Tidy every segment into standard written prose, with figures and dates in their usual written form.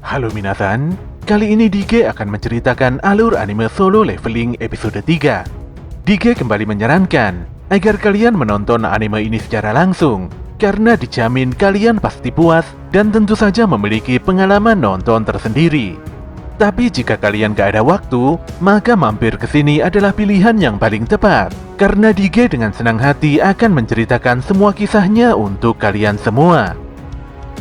Halo minasan, kali ini Dige akan menceritakan alur anime Solo Leveling episode 3. Dige kembali menyarankan agar kalian menonton anime ini secara langsung, karena dijamin kalian pasti puas dan tentu saja memiliki pengalaman nonton tersendiri. Tapi jika kalian gak ada waktu, maka mampir ke sini adalah pilihan yang paling tepat, karena Dige dengan senang hati akan menceritakan semua kisahnya untuk kalian semua.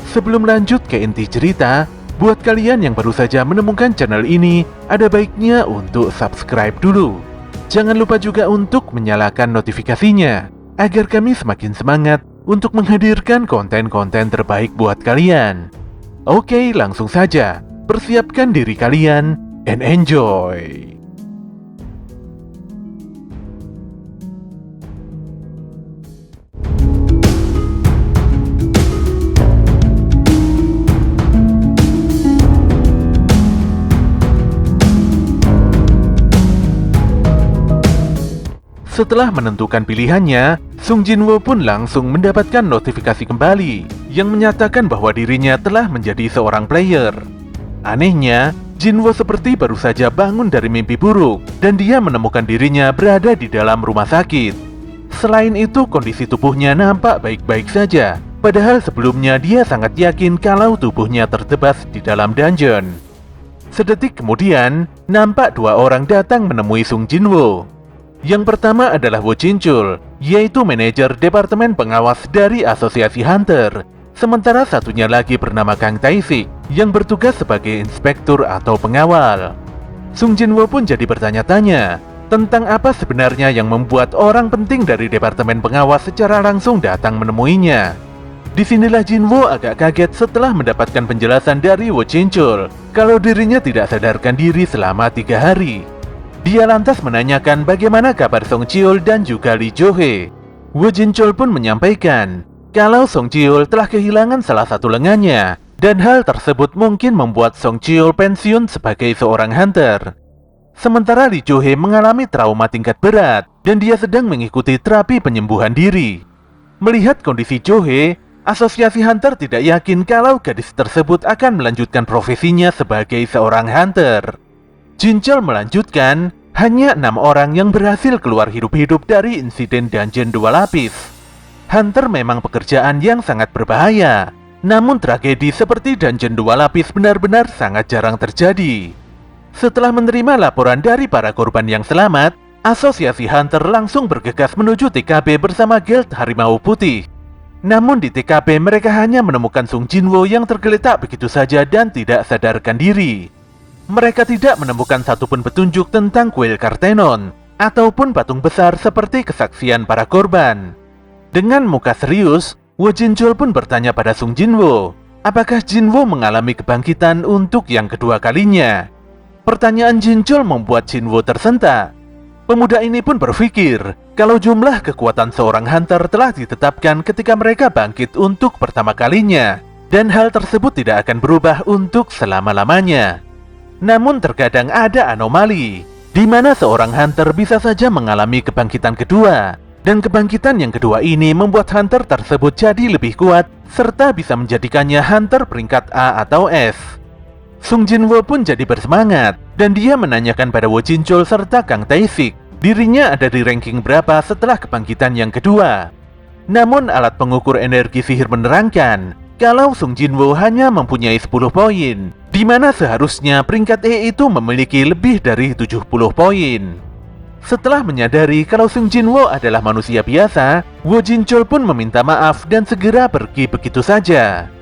Sebelum lanjut ke inti cerita, buat kalian yang baru saja menemukan channel ini, ada baiknya untuk subscribe dulu. Jangan lupa juga untuk menyalakan notifikasinya, agar kami semakin semangat untuk menghadirkan konten-konten terbaik buat kalian. Oke, langsung saja. Persiapkan diri kalian and enjoy! Setelah menentukan pilihannya, Sung Jinwoo pun langsung mendapatkan notifikasi kembali yang menyatakan bahwa dirinya telah menjadi seorang player. Anehnya, Jinwoo seperti baru saja bangun dari mimpi buruk dan dia menemukan dirinya berada di dalam rumah sakit. Selain itu, kondisi tubuhnya nampak baik-baik saja, padahal sebelumnya dia sangat yakin kalau tubuhnya tertebas di dalam dungeon. Sedetik kemudian, nampak dua orang datang menemui Sung Jinwoo. Yang pertama adalah Wo Jinchul, yaitu manajer departemen pengawas dari Asosiasi Hunter. Sementara satunya lagi bernama Kang Tae-sik, yang bertugas sebagai inspektur atau pengawal. Sung Jinwoo pun jadi bertanya-tanya tentang apa sebenarnya yang membuat orang penting dari departemen pengawas secara langsung datang menemuinya. Disinilah Jinwoo agak kaget setelah mendapatkan penjelasan dari Wo Jinchul kalau dirinya tidak sadarkan diri selama 3 hari. Dia lantas menanyakan bagaimana kabar Song Cheol dan juga Lee Jo-hee. Wo Jinchul pun menyampaikan kalau Song Cheol telah kehilangan salah satu lengannya, dan hal tersebut mungkin membuat Song Cheol pensiun sebagai seorang hunter. Sementara Lee Jo-hee mengalami trauma tingkat berat, dan dia sedang mengikuti terapi penyembuhan diri. Melihat kondisi Jo-hee, Asosiasi Hunter tidak yakin kalau gadis tersebut akan melanjutkan profesinya sebagai seorang hunter. Jinchul melanjutkan, hanya 6 orang yang berhasil keluar hidup-hidup dari insiden dungeon 2 lapis. Hunter memang pekerjaan yang sangat berbahaya, namun tragedi seperti dungeon 2 lapis benar-benar sangat jarang terjadi. Setelah menerima laporan dari para korban yang selamat, Asosiasi Hunter langsung bergegas menuju TKP bersama Guild Harimau Putih. Namun di TKP mereka hanya menemukan Sung Jinwoo yang tergeletak begitu saja dan tidak sadarkan diri. Mereka tidak menemukan satupun petunjuk tentang kuil Kartenon ataupun patung besar seperti kesaksian para korban. Dengan muka serius, Wo Jinchul pun bertanya pada Sung Jinwoo, apakah Jinwoo mengalami kebangkitan untuk yang kedua kalinya? Pertanyaan Jinchul membuat Jinwoo tersentak. Pemuda ini pun berpikir kalau jumlah kekuatan seorang hunter telah ditetapkan ketika mereka bangkit untuk pertama kalinya, dan hal tersebut tidak akan berubah untuk selama-lamanya. Namun terkadang ada anomali, di mana seorang hunter bisa saja mengalami kebangkitan kedua, dan kebangkitan yang kedua ini membuat hunter tersebut jadi lebih kuat, serta bisa menjadikannya hunter peringkat A atau S. Sung Jinwoo pun jadi bersemangat, dan dia menanyakan pada Wo Jinchul serta Kang Tae-sik, dirinya ada di ranking berapa setelah kebangkitan yang kedua. Namun alat pengukur energi sihir menerangkan kalau Sung Jinwoo hanya mempunyai 10 poin, di mana seharusnya peringkat E itu memiliki lebih dari 70 poin. Setelah menyadari kalau Sung Jinwoo adalah manusia biasa, Wo Jinchul pun meminta maaf dan segera pergi begitu saja.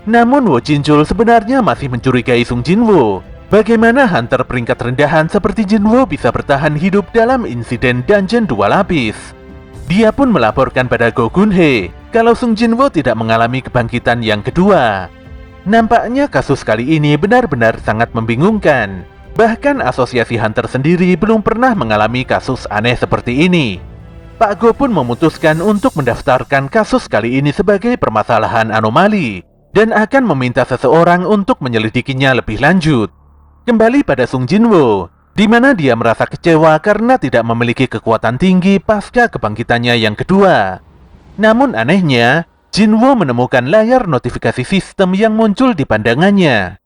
Namun Wo Jinchul sebenarnya masih mencurigai Sung Jinwoo. Bagaimana hunter peringkat rendahan seperti Jinwoo bisa bertahan hidup dalam insiden dungeon 2 lapis? Dia pun melaporkan pada Go Gun-hee kalau Sung Jinwoo tidak mengalami kebangkitan yang kedua. Nampaknya kasus kali ini benar-benar sangat membingungkan. Bahkan Asosiasi Hunter sendiri belum pernah mengalami kasus aneh seperti ini. Pak Go pun memutuskan untuk mendaftarkan kasus kali ini sebagai permasalahan anomali dan akan meminta seseorang untuk menyelidikinya lebih lanjut. Kembali pada Sung Jinwoo, di mana dia merasa kecewa karena tidak memiliki kekuatan tinggi pasca kebangkitannya yang kedua. Namun anehnya, Jinwoo menemukan layar notifikasi sistem yang muncul di pandangannya.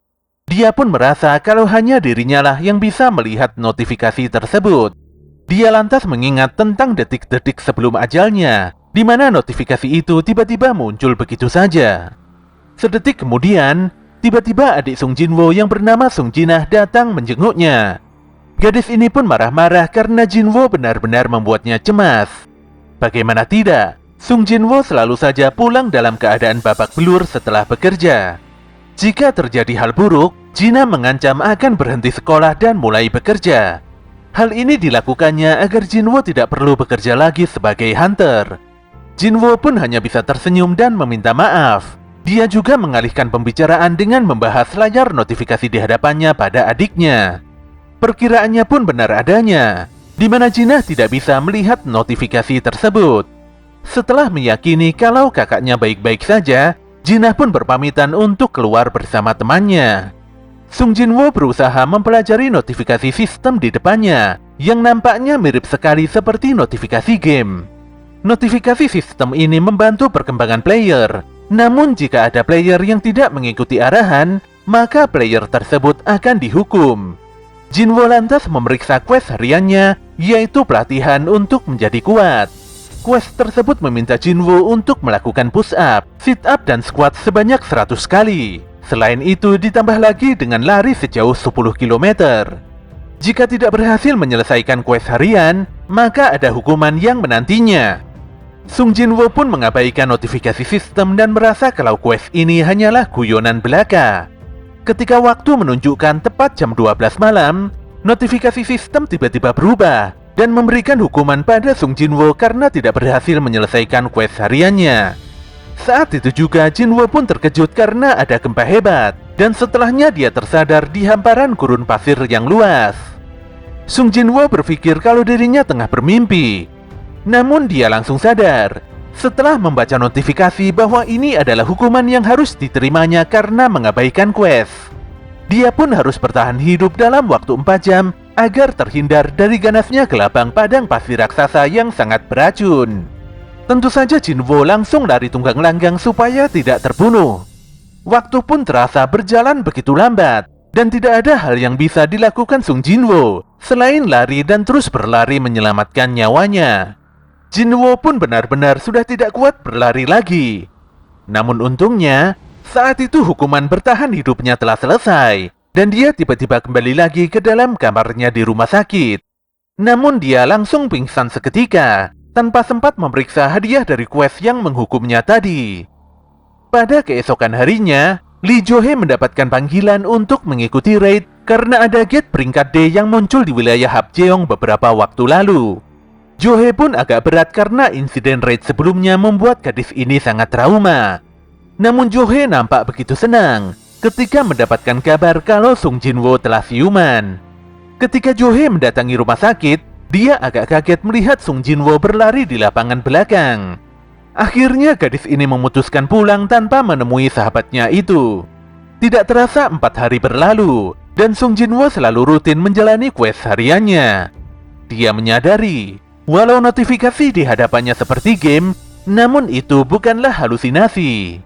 Dia pun merasa kalau hanya dirinya lah yang bisa melihat notifikasi tersebut. Dia lantas mengingat tentang detik-detik sebelum ajalnya, di mana notifikasi itu tiba-tiba muncul begitu saja. Sedetik kemudian, tiba-tiba adik Sung Jinwoo yang bernama Sung Jinah datang menjenguknya. Gadis ini pun marah-marah karena Jinwoo benar-benar membuatnya cemas. Bagaimana tidak, Sung Jinwoo selalu saja pulang dalam keadaan babak belur setelah bekerja. Jika terjadi hal buruk, Jinah mengancam akan berhenti sekolah dan mulai bekerja. Hal ini dilakukannya agar Jinwoo tidak perlu bekerja lagi sebagai hunter. Jinwoo pun hanya bisa tersenyum dan meminta maaf. Dia juga mengalihkan pembicaraan dengan membahas layar notifikasi di hadapannya pada adiknya. Perkiraannya pun benar adanya, di mana Jinah tidak bisa melihat notifikasi tersebut. Setelah meyakini kalau kakaknya baik-baik saja, Jinah pun berpamitan untuk keluar bersama temannya. Sung Jinwoo berusaha mempelajari notifikasi sistem di depannya, yang nampaknya mirip sekali seperti notifikasi game. Notifikasi sistem ini membantu perkembangan player, namun jika ada player yang tidak mengikuti arahan, maka player tersebut akan dihukum. Jinwoo lantas memeriksa quest hariannya, yaitu pelatihan untuk menjadi kuat. Quest tersebut meminta Jinwoo untuk melakukan push up, sit up, dan squat sebanyak 100 kali. Selain itu ditambah lagi dengan lari sejauh 10 km. Jika tidak berhasil menyelesaikan quest harian, maka ada hukuman yang menantinya. Sung Jinwoo pun mengabaikan notifikasi sistem dan merasa kalau quest ini hanyalah guyonan belaka. Ketika waktu menunjukkan tepat jam 12 malam, notifikasi sistem tiba-tiba berubah dan memberikan hukuman pada Sung Jinwoo karena tidak berhasil menyelesaikan quest hariannya. Saat itu juga Jinwoo pun terkejut karena ada gempa hebat, dan setelahnya dia tersadar di hamparan gurun pasir yang luas. Sung Jinwoo berpikir kalau dirinya tengah bermimpi. Namun dia langsung sadar setelah membaca notifikasi bahwa ini adalah hukuman yang harus diterimanya karena mengabaikan quest. Dia pun harus bertahan hidup dalam waktu 4 jam agar terhindar dari ganasnya gelabang padang pasir raksasa yang sangat beracun. Tentu saja Jinwoo langsung lari tunggang langgang supaya tidak terbunuh. Waktu pun terasa berjalan begitu lambat, dan tidak ada hal yang bisa dilakukan Sung Jinwoo selain lari dan terus berlari menyelamatkan nyawanya. Jinwoo pun benar-benar sudah tidak kuat berlari lagi. Namun untungnya, saat itu hukuman bertahan hidupnya telah selesai, dan dia tiba-tiba kembali lagi ke dalam kamarnya di rumah sakit. Namun dia langsung pingsan seketika, tanpa sempat memeriksa hadiah dari quest yang menghukumnya tadi. Pada keesokan harinya, Lee Jo-hee mendapatkan panggilan untuk mengikuti raid karena ada gate peringkat D yang muncul di wilayah Hapjeong beberapa waktu lalu. Jo-hee pun agak berat karena insiden raid sebelumnya membuat gadis ini sangat trauma. Namun Jo-hee nampak begitu senang ketika mendapatkan kabar kalau Sung Jinwoo telah siuman. Ketika Jo-hee mendatangi rumah sakit, dia agak kaget melihat Sung Jinwoo berlari di lapangan belakang. Akhirnya gadis ini memutuskan pulang tanpa menemui sahabatnya itu. Tidak terasa 4 hari berlalu, dan Sung Jinwoo selalu rutin menjalani quest hariannya. Dia menyadari, walau notifikasi di hadapannya seperti game, namun itu bukanlah halusinasi.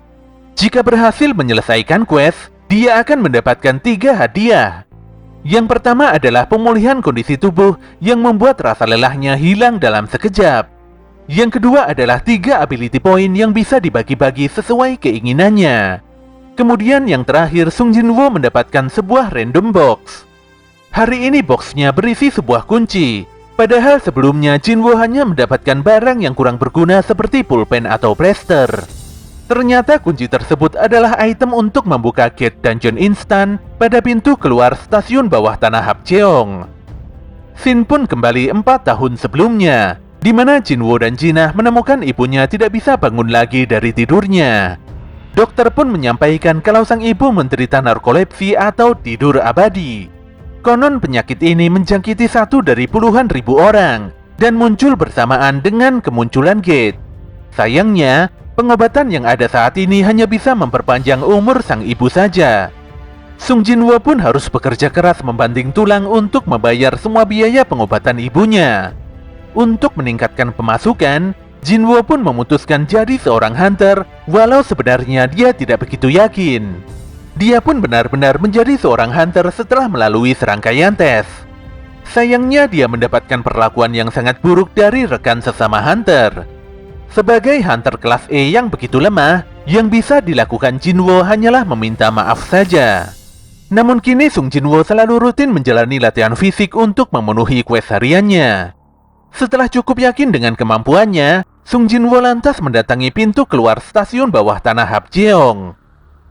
Jika berhasil menyelesaikan quest, dia akan mendapatkan 3 hadiah. Yang pertama adalah pemulihan kondisi tubuh yang membuat rasa lelahnya hilang dalam sekejap. Yang kedua adalah 3 ability point yang bisa dibagi-bagi sesuai keinginannya. Kemudian yang terakhir, Sung Jinwoo mendapatkan sebuah random box. Hari ini boxnya berisi sebuah kunci, padahal sebelumnya Jinwoo hanya mendapatkan barang yang kurang berguna seperti pulpen atau plester. Ternyata kunci tersebut adalah item untuk membuka gate dungeon instan pada pintu keluar stasiun bawah tanah Hapjeong. Scene pun kembali 4 tahun sebelumnya, di mana Jinwoo dan Jinah menemukan ibunya tidak bisa bangun lagi dari tidurnya. Dokter pun menyampaikan kalau sang ibu menderita narkolepsi atau tidur abadi. Konon penyakit ini menjangkiti 1 dari puluhan ribu orang dan muncul bersamaan dengan kemunculan gate. Sayangnya, pengobatan yang ada saat ini hanya bisa memperpanjang umur sang ibu saja. Sung Jinwoo pun harus bekerja keras membanting tulang untuk membayar semua biaya pengobatan ibunya. Untuk meningkatkan pemasukan, Jinwoo pun memutuskan jadi seorang hunter, walau sebenarnya dia tidak begitu yakin. Dia pun benar-benar menjadi seorang hunter setelah melalui serangkaian tes. Sayangnya dia mendapatkan perlakuan yang sangat buruk dari rekan sesama hunter. Sebagai hunter kelas E yang begitu lemah, yang bisa dilakukan Jinwo hanyalah meminta maaf saja. Namun kini Sung Jinwo selalu rutin menjalani latihan fisik untuk memenuhi quest hariannya. Setelah cukup yakin dengan kemampuannya, Sung Jinwo lantas mendatangi pintu keluar stasiun bawah tanah Hapjeong.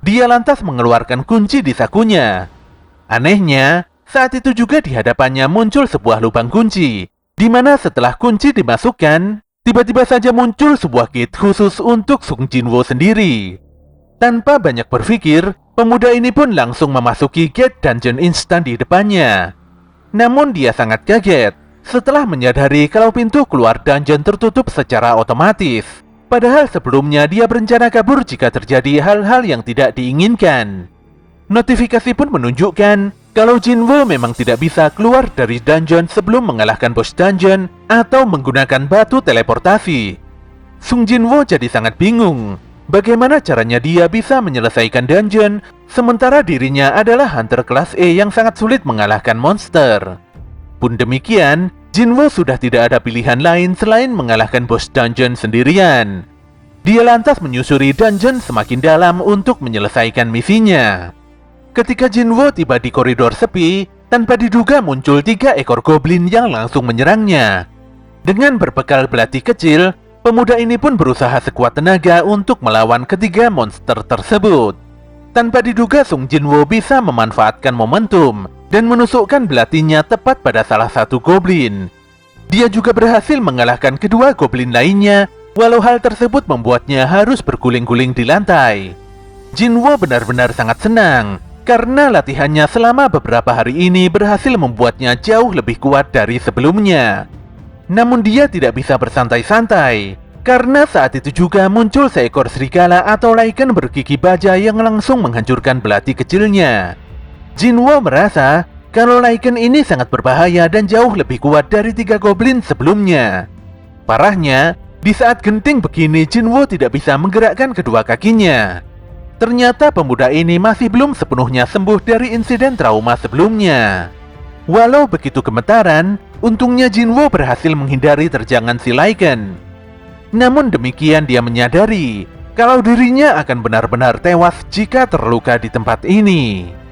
Dia lantas mengeluarkan kunci di sakunya. Anehnya, saat itu juga di hadapannya muncul sebuah lubang kunci, di mana setelah kunci dimasukkan, tiba-tiba saja muncul sebuah gate khusus untuk Sung Jinwo sendiri. Tanpa banyak berpikir, pemuda ini pun langsung memasuki gate dungeon instan di depannya. Namun dia sangat kaget setelah menyadari kalau pintu keluar dungeon tertutup secara otomatis. Padahal sebelumnya dia berencana kabur jika terjadi hal-hal yang tidak diinginkan. Notifikasi pun menunjukkan kalau Jinwo memang tidak bisa keluar dari dungeon sebelum mengalahkan bos dungeon atau menggunakan batu teleportasi. Sung Jinwo jadi sangat bingung. Bagaimana caranya dia bisa menyelesaikan dungeon, sementara dirinya adalah hunter kelas E yang sangat sulit mengalahkan monster. Pun demikian, Jinwo sudah tidak ada pilihan lain selain mengalahkan bos dungeon sendirian. Dia lantas menyusuri dungeon semakin dalam untuk menyelesaikan misinya. Ketika Jinwo tiba di koridor sepi, tanpa diduga muncul 3 ekor goblin yang langsung menyerangnya. Dengan berbekal belati kecil, pemuda ini pun berusaha sekuat tenaga untuk melawan ketiga monster tersebut. Tanpa diduga Sung Jinwo bisa memanfaatkan momentum dan menusukkan belatinya tepat pada salah satu goblin. Dia juga berhasil mengalahkan kedua goblin lainnya, walau hal tersebut membuatnya harus berguling-guling di lantai. Jinwo benar-benar sangat senang, karena latihannya selama beberapa hari ini berhasil membuatnya jauh lebih kuat dari sebelumnya. Namun dia tidak bisa bersantai-santai, karena saat itu juga muncul seekor serigala atau Lycan bergigi baja yang langsung menghancurkan belati kecilnya. Jinwo merasa kalau Lycan ini sangat berbahaya dan jauh lebih kuat dari 3 goblin sebelumnya. Parahnya, di saat genting begini Jinwo tidak bisa menggerakkan kedua kakinya. Ternyata pemuda ini masih belum sepenuhnya sembuh dari insiden trauma sebelumnya. Walau begitu gemetaran, untungnya Jinwo berhasil menghindari terjangan si Lycan. Namun demikian dia menyadari kalau dirinya akan benar-benar tewas jika terluka di tempat ini.